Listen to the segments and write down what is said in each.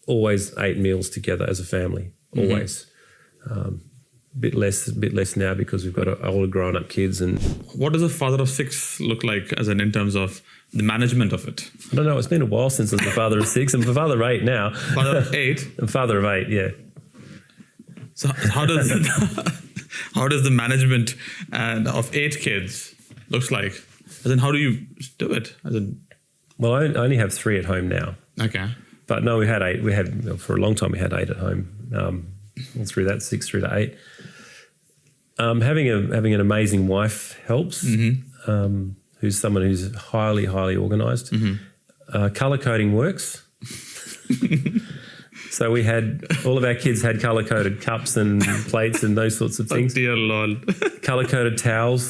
always ate meals together as a family, always. Bit less now because we've got older grown-up kids. And what does a father of 6 look like, as in terms of the management of it? I don't know. It's been a while since I was a father of 6. I'm a father of 8 now. Father of 8? I'm father of 8, yeah. So how does the management of 8 kids looks like? As in, how do you do it? Well, I only have 3 at home now. Okay. But no, we had 8. We had, for a long time, we had 8 at home. Through that, 6 through to 8. Having an amazing wife helps. Who's someone who's highly organised. Colour coding works. So we had all of our kids had colour coded cups and plates and those sorts of things. Oh dear Lord. Colour coded towels.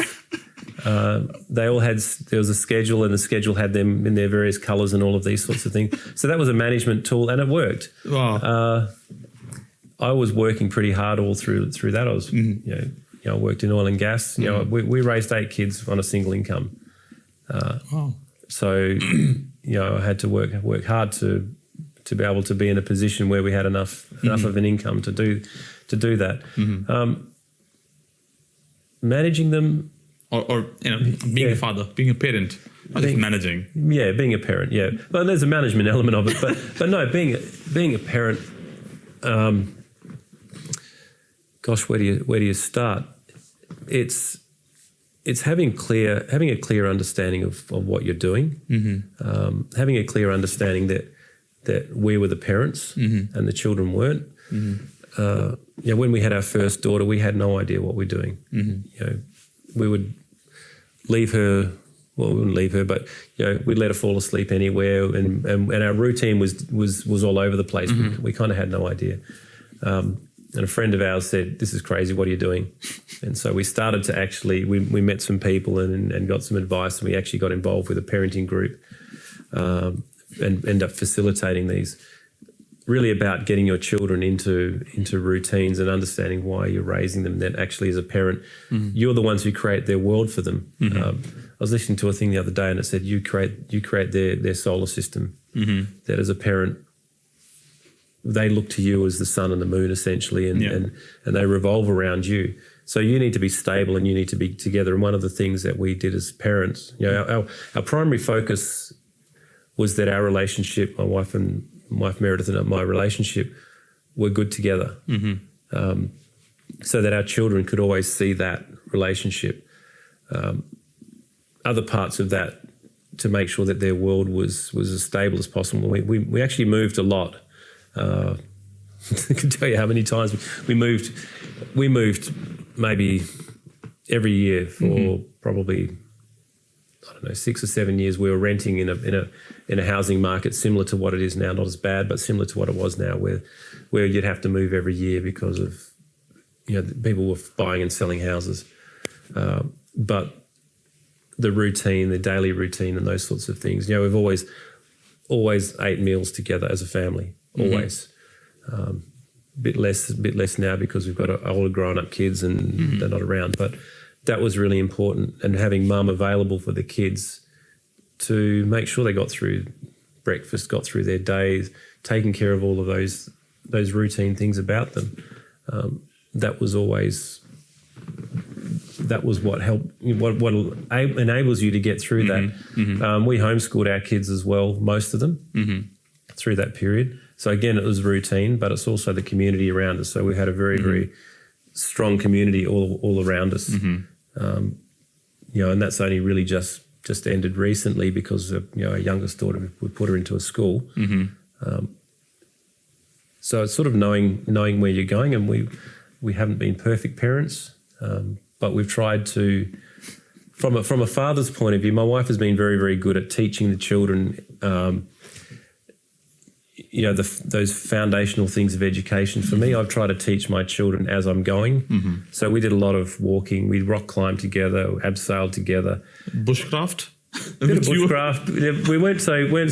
They all had. There was a schedule, and the schedule had them in their various colours and all of these sorts of things. So that was a management tool, and it worked. Wow. I was working pretty hard all through that. I was, I worked in oil and gas. We raised 8 kids on a single income. Wow. So, I had to work hard to be able to be in a position where we had enough of an income to do that. Managing them, or being a father, being a parent, not just managing. Yeah, being a parent. Yeah, well, there's a management element of it, but no, being a parent. Gosh, where do you start? It's having a clear understanding of what you're doing, having a clear understanding that we were the parents and the children weren't. When we had our first daughter, we had no idea what we're doing. We would leave her. Well, we wouldn't leave her, but we'd let her fall asleep anywhere, and our routine was all over the place. We kind of had no idea. And a friend of ours said, "This is crazy. What are you doing?" And so we started to actually we met some people and got some advice, and we actually got involved with a parenting group and end up facilitating these. Really about getting your children into routines and understanding why you're raising them. That actually, as a parent, you're the ones who create their world for them. I was listening to a thing the other day, and it said you create their solar system. That as a parent, they look to you as the sun and the moon, essentially, and they revolve around you. So you need to be stable and you need to be together. And one of the things that we did as parents, our primary focus was that our relationship, my wife Meredith and my relationship, were good together, so that our children could always see that relationship. Other parts of that to make sure that their world was as stable as possible. We actually moved a lot. I can tell you how many times we moved. We moved maybe every year for probably 6 or 7 years. We were renting in a housing market similar to what it is now, not as bad, but similar to what it was now, where you'd have to move every year because of people were buying and selling houses. But the routine, the daily routine, and those sorts of things. We've always ate meals together as a family. Always. Bit less now because we've got older grown-up kids and they're not around. But that was really important, and having mum available for the kids to make sure they got through breakfast, got through their days, taking care of all of those routine things about them. That was what helped, what enables you to get through that. We homeschooled our kids as well, most of them, through that period. So again, it was routine, but it's also the community around us. So we had a very, very strong community all around us. And that's only really just ended recently because of, our youngest daughter, we put her into a school. So it's sort of knowing where you're going, and we haven't been perfect parents, but we've tried to, from a father's point of view, my wife has been very, very good at teaching the children, those foundational things of education. For me, I've tried to teach my children as I'm going. So we did a lot of walking. We rock climbed together, abseiled together. Bushcraft? Bit of bushcraft. We weren't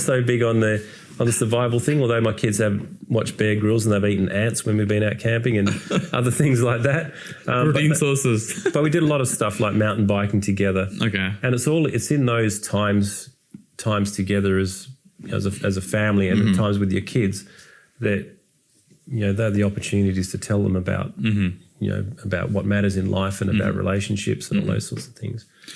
so big on the survival thing, although my kids have watched Bear Grylls and they've eaten ants when we've been out camping and other things like that. Protein sources. But we did a lot of stuff like mountain biking together. Okay. And it's in those times together as a family and at times with your kids that, they're the opportunities to tell them about, about what matters in life and about relationships and all those sorts of things.